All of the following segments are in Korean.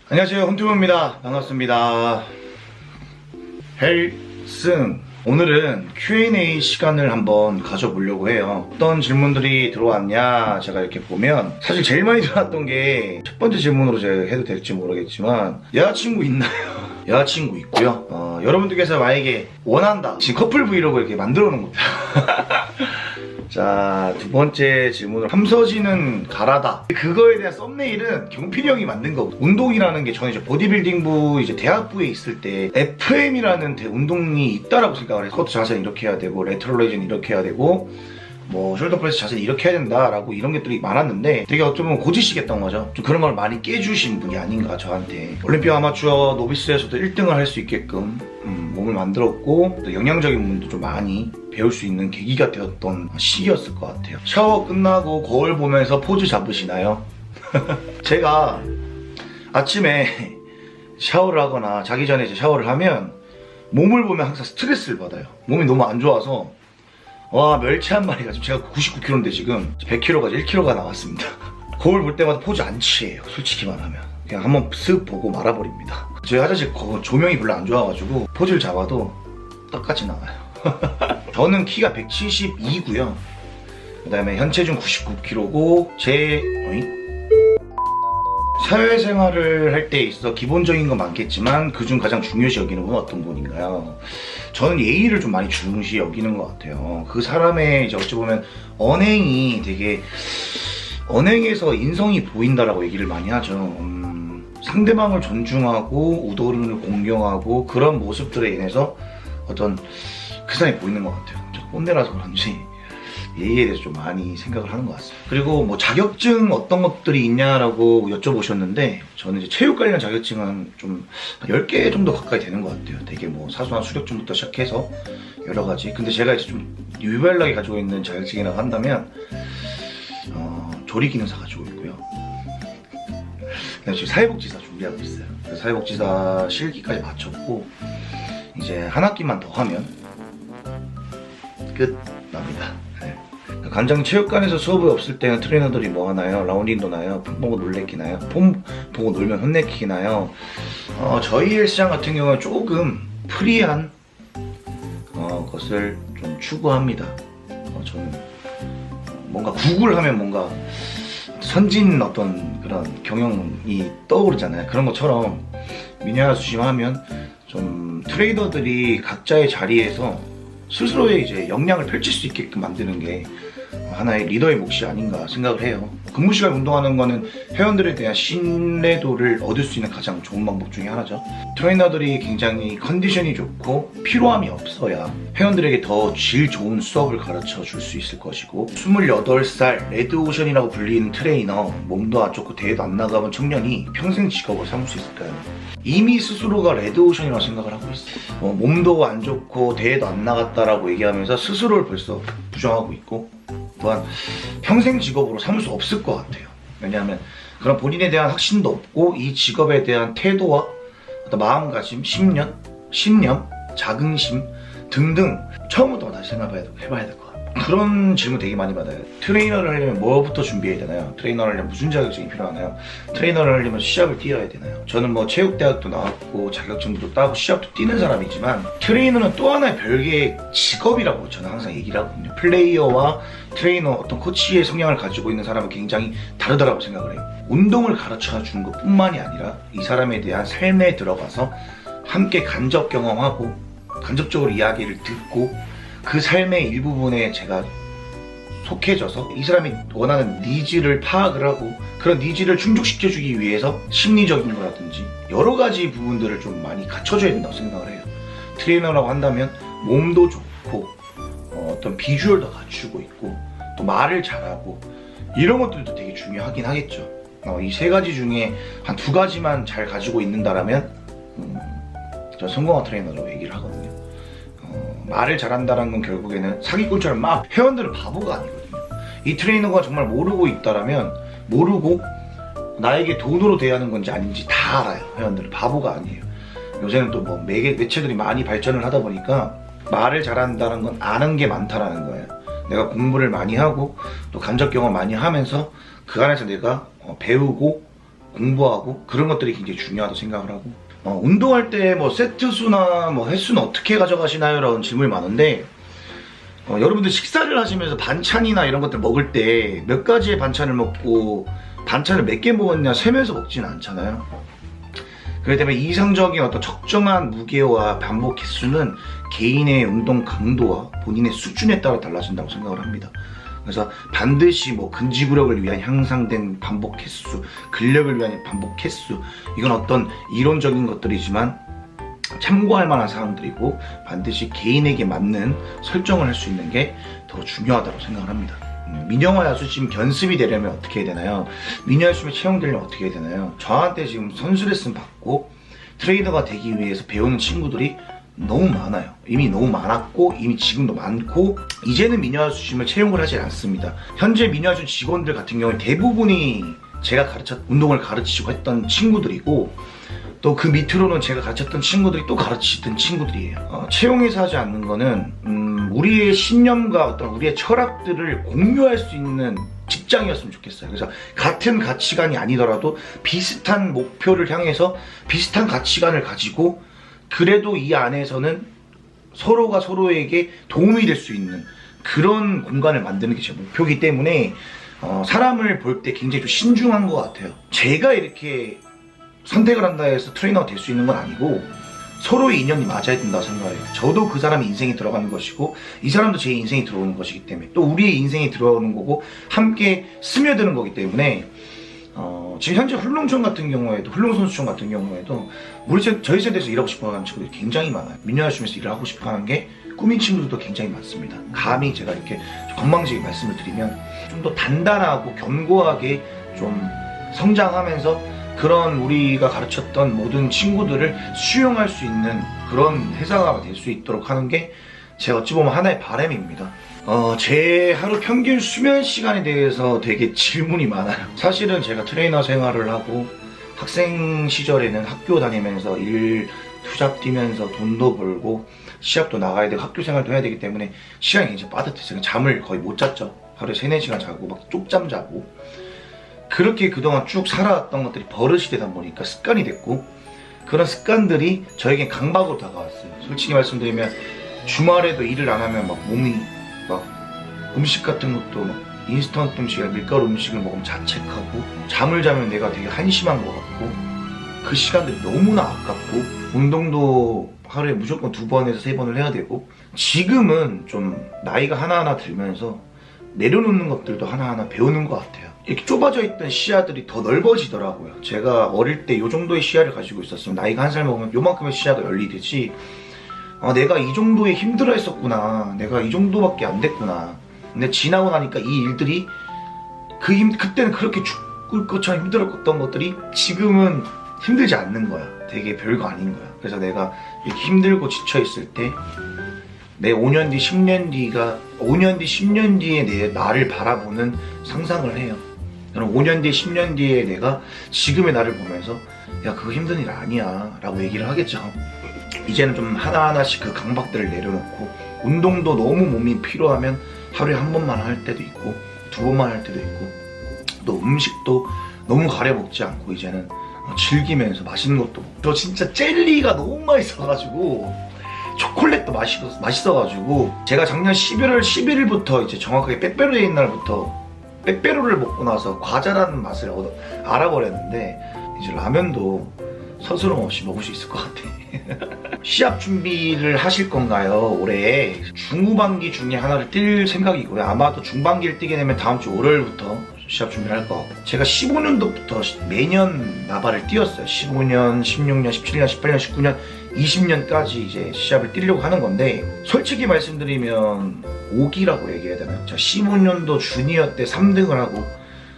안녕하세요, 홈튜브입니다. 반갑습니다. 헬승, 오늘은 Q&A 시간을 한번 가져보려고 해요. 어떤 질문들이 들어왔냐, 제가 이렇게 보면 사실 제일 많이 들어왔던 게 첫 번째 질문으로 제가 해도 될지 모르겠지만 여자친구 있나요? 여자친구 있고요. 여러분들께서 만약에 원한다, 지금 커플 브이로그 이렇게 만들어 놓은 겁니다. 자, 두 번째 질문을 함서진은 가라다. 그거에 대한 썸네일은 경필이 형이 만든 거고, 운동이라는 게 저는 이제 보디빌딩부 이제 대학부에 있을 때 FM이라는 운동이 있다라고 생각을 해요. 스쿼트 자세는 이렇게 해야 되고, 레터럴 레이즈는 이렇게 해야 되고, 뭐 숄더 프레스 자세는 이렇게 해야 된다라고 이런 것들이 많았는데, 되게 어쩌면 고지식했던 거죠. 좀 그런 걸 많이 깨주신 분이 아닌가 저한테. 올림피아 아마추어 노비스에서도 1등을 할 수 있게끔 몸을 만들었고, 또 영양적인 부분도 좀 많이 배울 수 있는 계기가 되었던 시기였을 것 같아요. 샤워 끝나고 거울 보면서 포즈 잡으시나요? 제가 아침에 샤워를 하거나 자기 전에 이제 샤워를 하면 몸을 보면 항상 스트레스를 받아요. 몸이 너무 안 좋아서, 와, 멸치 한 마리가 지금 제가 99kg인데 지금 100kg가 1kg가 나왔습니다. 거울 볼 때마다 포즈 안 취해요, 솔직히 말하면. 그냥 한번 쓱 보고 말아버립니다. 저희 화장실 조명이 별로 안 좋아가지고 포즈를 잡아도 똑같이 나와요. 저는 키가 172고요. 그 다음에 현체중 99kg고 사회생활을 할 때 있어 기본적인 건 많겠지만 그중 가장 중요시 여기는 건 어떤 분인가요? 저는 예의를 좀 많이 중시 여기는 것 같아요. 그 사람의 이제 어찌 보면 언행이 되게, 언행에서 인성이 보인다라고 얘기를 많이 하죠. 상대방을 존중하고 우도른을 공경하고 그런 모습들에 인해서 어떤 그 사람이 보이는 것 같아요. 꼰대라서 그런지 예의에 대해서 좀 많이 생각을 하는 것 같습니다. 그리고 뭐 자격증 어떤 것들이 있냐라고 여쭤보셨는데, 저는 이제 체육 관련 자격증은 좀 10개 정도 가까이 되는 것 같아요. 되게 뭐 사소한 수료증부터 시작해서 여러 가지. 근데 제가 이제 좀 유별나게 가지고 있는 자격증이라고 한다면 조리기능사 가지고 있고요. 지금 사회복지사 준비하고 있어요. 사회복지사 실기까지 마쳤고 이제 한 학기만 더 하면 끝 납니다. 네. 간장 체육관에서 수업이 없을 때는 트레이너들이 뭐 하나요? 라운딩 도나요? 폼 보고 놀래키나요? 폼 보고 놀면 혼내키나요? 저희 헬스장 같은 경우는 조금 프리한 것을 좀 추구합니다. 저는 뭔가 구글 하면 뭔가 선진 어떤 그런 경영이 떠오르잖아요. 그런 것처럼 미녀와 수심하면 좀 트레이너들이 각자의 자리에서 스스로의 이제 역량을 펼칠 수 있게끔 만드는 게 하나의 리더의 몫이 아닌가 생각을 해요. 근무 시간 운동하는 거는 회원들에 대한 신뢰도를 얻을 수 있는 가장 좋은 방법 중에 하나죠. 트레이너들이 굉장히 컨디션이 좋고 피로함이 없어야 회원들에게 더 질 좋은 수업을 가르쳐 줄 수 있을 것이고, 28살 레드오션이라고 불리는 트레이너, 몸도 안 좋고 대회도 안 나가본 청년이 평생 직업을 삼을 수 있을까요? 이미 스스로가 레드오션이라고 생각을 하고 있어요. 몸도 안 좋고 대회도 안 나갔다라고 얘기하면서 스스로를 벌써 부정하고 있고, 또한 평생 직업으로 삼을 수 없을 것 같아요. 왜냐하면 그런 본인에 대한 확신도 없고 이 직업에 대한 태도와 어떤 마음가짐, 신념, 자긍심 등등 처음부터 다시 해봐야 될 것 같아요. 그런 질문 되게 많이 받아요. 트레이너를 하려면 뭐부터 준비해야 되나요? 트레이너를 하려면 무슨 자격증이 필요하나요? 트레이너를 하려면 시합을 뛰어야 되나요? 저는 뭐 체육대학도 나왔고 자격증도 따고 시합도 뛰는 사람이지만, 트레이너는 또 하나의 별개의 직업이라고 저는 항상 얘기를 하거든요. 플레이어와 트레이너, 어떤 코치의 성향을 가지고 있는 사람은 굉장히 다르다고 생각을 해요. 운동을 가르쳐 주는 것 뿐만이 아니라 이 사람에 대한 삶에 들어가서 함께 간접 경험하고 간접적으로 이야기를 듣고 그 삶의 일부분에 제가 속해져서 이 사람이 원하는 니즈를 파악을 하고 그런 니즈를 충족시켜주기 위해서 심리적인 거라든지 여러 가지 부분들을 좀 많이 갖춰줘야 된다고 생각을 해요. 트레이너라고 한다면 몸도 좋고 어떤 비주얼도 갖추고 있고 또 말을 잘하고 이런 것들도 되게 중요하긴 하겠죠. 이 세 가지 중에 한 두 가지만 잘 가지고 있는다라면 저 성공한 트레이너라고 얘기를 하거든요. 말을 잘한다는 건 결국에는 사기꾼처럼 막 회원들은 바보가 아니거든요. 이 트레이너가 정말 모르고 있다라면 모르고 나에게 돈으로 대하는 건지 아닌지 다 알아요. 회원들은 바보가 아니에요. 요새는 또 뭐 매체들이 많이 발전을 하다 보니까 말을 잘한다는 건 아는 게 많다라는 거예요. 내가 공부를 많이 하고 또 간접 경험 많이 하면서 그 안에서 내가 배우고 공부하고 그런 것들이 굉장히 중요하다고 생각을 하고, 운동할 때 뭐 세트 수나 뭐 횟수는 어떻게 가져가시나요? 라는 질문이 많은데, 여러분들 식사를 하시면서 반찬이나 이런 것들 먹을 때 몇 가지의 반찬을 먹고 반찬을 몇 개 먹었냐 세면서 먹지는 않잖아요. 그렇기 때문에 이상적인 어떤 적정한 무게와 반복 횟수는 개인의 운동 강도와 본인의 수준에 따라 달라진다고 생각을 합니다. 그래서 반드시 뭐 근지구력을 위한 향상된 반복 횟수, 근력을 위한 반복 횟수, 이건 어떤 이론적인 것들이지만 참고할 만한 사항들이고, 반드시 개인에게 맞는 설정을 할 수 있는 게 더 중요하다고 생각을 합니다. 민영화 야수심 견습이 되려면 어떻게 해야 되나요? 민영화 야수심에 채용되려면 어떻게 해야 되나요? 저한테 지금 선수 레슨 받고 트레이너가 되기 위해서 배우는 친구들이 너무 많아요. 이미 너무 많았고, 이미 지금도 많고, 이제는 민영화 야수심을 채용을 하지 않습니다. 현재 민영화 야수심 직원들 같은 경우에 대부분이 제가 운동을 가르치고 했던 친구들이고, 또 그 밑으로는 제가 가르쳤던 친구들이 또 가르치던 친구들이에요. 채용해서 하지 않는 거는 우리의 신념과 어떤 우리의 철학들을 공유할 수 있는 직장이었으면 좋겠어요. 그래서 같은 가치관이 아니더라도 비슷한 목표를 향해서 비슷한 가치관을 가지고, 그래도 이 안에서는 서로가 서로에게 도움이 될 수 있는 그런 공간을 만드는 게 제 목표이기 때문에 사람을 볼 때 굉장히 좀 신중한 것 같아요. 제가 이렇게 선택을 한다 해서 트레이너가 될 수 있는 건 아니고, 서로의 인연이 맞아야 된다고 생각해요. 저도 그 사람의 인생에 들어가는 것이고, 이 사람도 제 인생에 들어오는 것이기 때문에, 또 우리의 인생에 들어오는 거고, 함께 스며드는 거기 때문에, 지금 현재 훌륭촌 같은 경우에도, 훌륭선수촌 같은 경우에도 저희 세대에서 일하고 싶어하는 친구들이 굉장히 많아요. 민영화 야수심에서 일을 하고 싶어하는 게 꿈인 친구들도 굉장히 많습니다. 감히 제가 이렇게 건방지게 말씀을 드리면, 좀 더 단단하고 견고하게 좀 성장하면서 그런 우리가 가르쳤던 모든 친구들을 수용할 수 있는 그런 회사가 될 수 있도록 하는 게 제 어찌 보면 하나의 바람입니다. 제 하루 평균 수면 시간에 대해서 되게 질문이 많아요. 사실은 제가 트레이너 생활을 하고 학생 시절에는 학교 다니면서 일 투잡 뛰면서 돈도 벌고 시합도 나가야 되고 학교 생활도 해야 되기 때문에 시간이 굉장히 빠듯했어요. 잠을 거의 못 잤죠. 하루에 3-4시간 자고 막 쪽잠 자고, 그렇게 그동안 쭉 살아왔던 것들이 버릇이 되다 보니까 습관이 됐고, 그런 습관들이 저에겐 강박으로 다가왔어요. 솔직히 말씀드리면 주말에도 일을 안 하면 막 몸이 막 음식 같은 것도 막 인스턴트 음식이나 밀가루 음식을 먹으면 자책하고, 잠을 자면 내가 되게 한심한 것 같고, 그 시간들이 너무나 아깝고, 운동도 하루에 무조건 2번에서 3번을 해야 되고, 지금은 좀 나이가 하나하나 들면서 내려놓는 것들도 하나하나 배우는 것 같아요. 이렇게 좁아져 있던 시야들이 더 넓어지더라고요. 제가 어릴 때 이 정도의 시야를 가지고 있었으면 나이가 1살 먹으면 요만큼의 시야가 열리듯이, 내가 이 정도에 힘들어 했었구나, 내가 이 정도밖에 안 됐구나. 근데 지나고 나니까 이 일들이 그때는 그렇게 죽을 것처럼 힘들었던 것들이 지금은 힘들지 않는 거야. 되게 별거 아닌 거야. 그래서 내가 이렇게 힘들고 지쳐있을 때 내 5년 뒤, 10년 뒤가 5년 뒤, 10년 뒤에 내 나를 바라보는 상상을 해요. 저는 5년 뒤, 10년 뒤에 내가 지금의 나를 보면서 야, 그거 힘든 일 아니야 라고 얘기를 하겠죠. 이제는 좀 하나하나씩 그 강박들을 내려놓고, 운동도 너무 몸이 피로하면 하루에 1번만 할 때도 있고 2번만 할 때도 있고, 또 음식도 너무 가려 먹지 않고 이제는 즐기면서 맛있는 것도 먹고. 저 진짜 젤리가 너무 맛있어가지고, 초콜릿도 맛있어가지고, 제가 작년 11월 11일부터 이제 정확하게 빼빼로데이 날부터 빼빼로를 먹고 나서 과자라는 맛을 알아버렸는데, 이제 라면도 서스럼 없이 먹을 수 있을 것 같아. 시합 준비를 하실 건가요? 올해 중후반기 중에 하나를 뛸 생각이고요. 아마도 중반기를 뛰게 되면 다음 주 월요일부터 시합 준비를 할 것 같고, 제가 15년도부터 매년 나발을 뛰었어요. 15년, 16년, 17년, 18년, 19년, 20년까지 이제 시합을 뛰려고 하는 건데, 솔직히 말씀드리면 5기라고 얘기해야 되나요? 제가 15년도 주니어 때 3등을 하고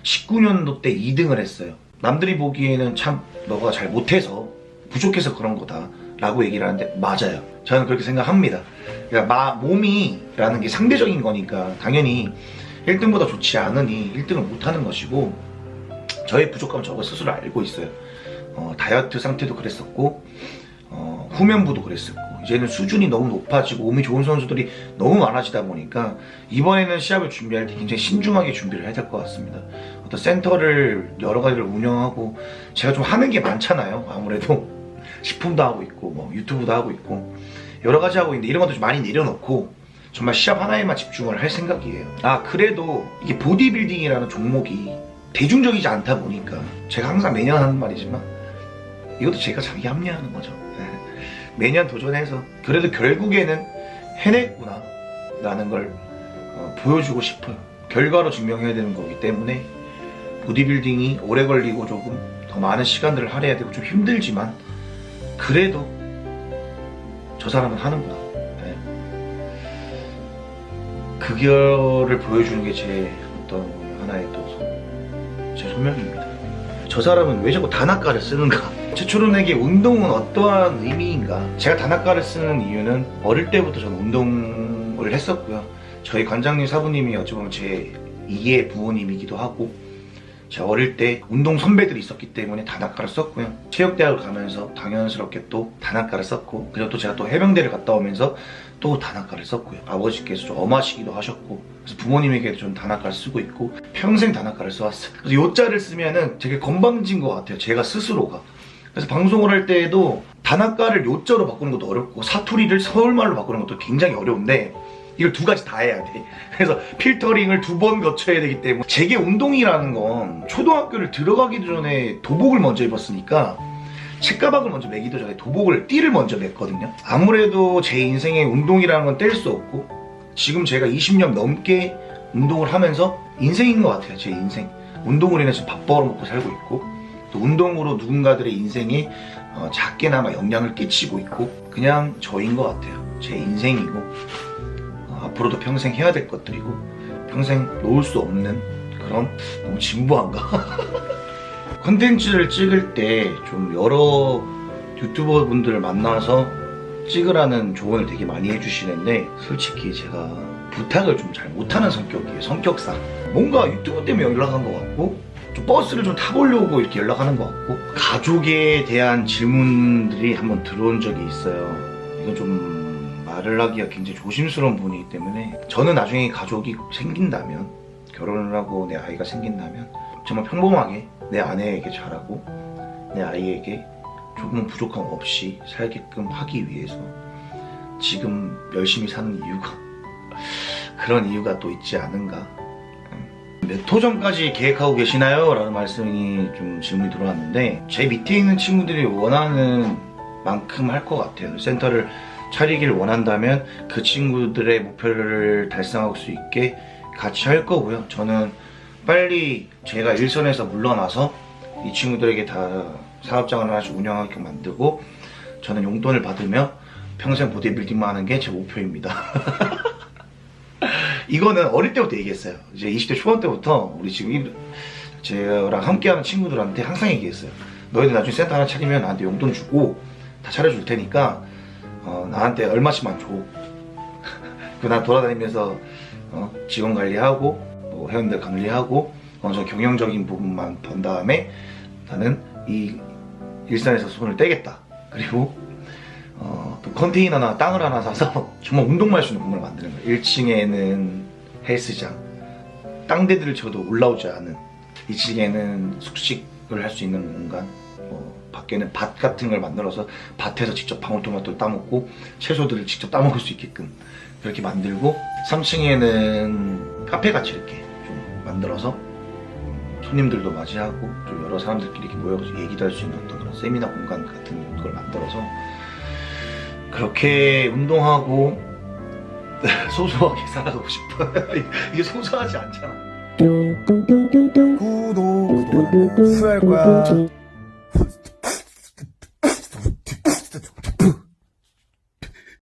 19년도 때 2등을 했어요. 남들이 보기에는 참 너가 잘 못해서 부족해서 그런 거다 라고 얘기를 하는데, 맞아요. 저는 그렇게 생각합니다. 그러니까 몸이라는 게 상대적인 거니까 당연히 1등보다 좋지 않으니 1등을 못하는 것이고, 저의 부족함은 저거 스스로 알고 있어요. 다이어트 상태도 그랬었고, 후면부도 그랬었고, 이제는 수준이 너무 높아지고 몸이 좋은 선수들이 너무 많아지다 보니까 이번에는 시합을 준비할 때 굉장히 신중하게 준비를 해야 될 것 같습니다. 어떤 센터를 여러 가지를 운영하고 제가 좀 하는 게 많잖아요. 아무래도 식품도 하고 있고 뭐 유튜브도 하고 있고 여러 가지 하고 있는데 이런 것도 좀 많이 내려놓고 정말 시합 하나에만 집중을 할 생각이에요. 그래도 이게 보디빌딩이라는 종목이 대중적이지 않다 보니까 제가 항상 매년 하는 말이지만 이것도 제가 자기 합리화하는 거죠. 매년 도전해서 그래도 결국에는 해냈구나 라는 걸 보여주고 싶어요. 결과로 증명해야 되는 거기 때문에 보디빌딩이 오래 걸리고 조금 더 많은 시간들을 할애해야 되고 좀 힘들지만 그래도 저 사람은 하는구나. 그거를 보여주는 게 제 어떤 하나의 또 제 소명입니다. 저 사람은 왜 자꾸 단아가를 쓰는가? 최초론에게 운동은 어떠한 의미인가? 제가 단아가를 쓰는 이유는 어릴 때부터 저는 운동을 했었고요. 저희 관장님 사부님이 어찌 보면 제 2의 부모님이기도 하고 제가 어릴 때 운동 선배들이 있었기 때문에 단아가를 썼고요. 체육대학을 가면서 당연스럽게 또 단아가를 썼고 그리고 또 제가 또 해병대를 갔다 오면서 또 단아가를 썼고요. 아버지께서 좀 엄하시기도 하셨고 그래서 부모님에게도 좀 단아가를 쓰고 있고 평생 단아가를 써왔어요. 그래서 요자를 쓰면은 되게 건방진 것 같아요. 제가 스스로가. 그래서 방송을 할 때에도 단아가를 요자로 바꾸는 것도 어렵고 사투리를 서울말로 바꾸는 것도 굉장히 어려운데 이걸 두 가지 다 해야 돼. 그래서 필터링을 2번 거쳐야 되기 때문에 제게 운동이라는 건 초등학교를 들어가기 전에 도복을 먼저 입었으니까 책가방을 먼저 매기도 전에 띠를 먼저 맸거든요. 아무래도 제 인생에 운동이라는 건 뗄 수 없고 지금 제가 20년 넘게 운동을 하면서 인생인 것 같아요. 제 인생. 운동으로 인해서 밥 벌어먹고 살고 있고 또 운동으로 누군가들의 인생에 작게나마 영향을 끼치고 있고 그냥 저인 것 같아요. 제 인생이고 앞으로도 평생 해야 될 것들이고 평생 놓을 수 없는 그런 너무 진부한가? 컨텐츠를 찍을 때 좀 여러 유튜버 분들을 만나서 찍으라는 조언을 되게 많이 해주시는데 솔직히 제가 부탁을 좀 잘 못하는 성격이에요. 성격상 뭔가 유튜브 때문에 연락한 것 같고 좀 버스를 좀 타보려고 이렇게 연락하는 것 같고 가족에 대한 질문들이 한번 들어온 적이 있어요. 이건 좀 말을 하기가 굉장히 조심스러운 부분이기 때문에 저는 나중에 가족이 생긴다면 결혼을 하고 내 아이가 생긴다면 정말 평범하게 내 아내에게 잘하고 내 아이에게 조금은 부족함 없이 살게끔 하기 위해서 지금 열심히 사는 이유가 그런 이유가 또 있지 않은가. 몇 호점까지 계획하고 계시나요? 라는 말씀이 좀 질문이 들어왔는데 제 밑에 있는 친구들이 원하는 만큼 할 것 같아요. 센터를 차리길 원한다면 그 친구들의 목표를 달성할 수 있게 같이 할 거고요. 저는 빨리 제가 일선에서 물러나서 이 친구들에게 다 사업장을 하나씩 운영하게 만들고 저는 용돈을 받으며 평생 보디빌딩만 하는 게 제 목표입니다. 이거는 어릴 때부터 얘기했어요. 이제 20대 초반 때부터 우리 지금 저랑 함께하는 친구들한테 항상 얘기했어요. 너희들 나중에 센터 하나 차리면 나한테 용돈 주고 다 차려줄 테니까 나한테 얼마씩만 줘. 그 난 돌아다니면서 직원 관리하고 뭐 회원들 관리하고 어느 정도 경영적인 부분만 번 다음에 나는 이 일산에서 손을 떼겠다. 그리고 또 컨테이너나 땅을 하나 사서 정말 운동만 할 수 있는 공간을 만드는 거예요. 1층에는 헬스장, 땅대들을 쳐도 올라오지 않은 2층에는 숙식을 할 수 있는 공간, 밖에는 밭 같은 걸 만들어서 밭에서 직접 방울토마토를 따먹고 채소들을 직접 따먹을 수 있게끔 그렇게 만들고 3층에는 카페같이 이렇게 좀 만들어서 손님들도 맞이하고 좀 여러 사람들끼리 이렇게 모여서 얘기도 할 수 있는 어떤 그런 세미나 공간 같은 걸 만들어서 그렇게 운동하고 소소하게 살아가고 싶어요. 이게 소소하지 않잖아. 구독 후회할 거야.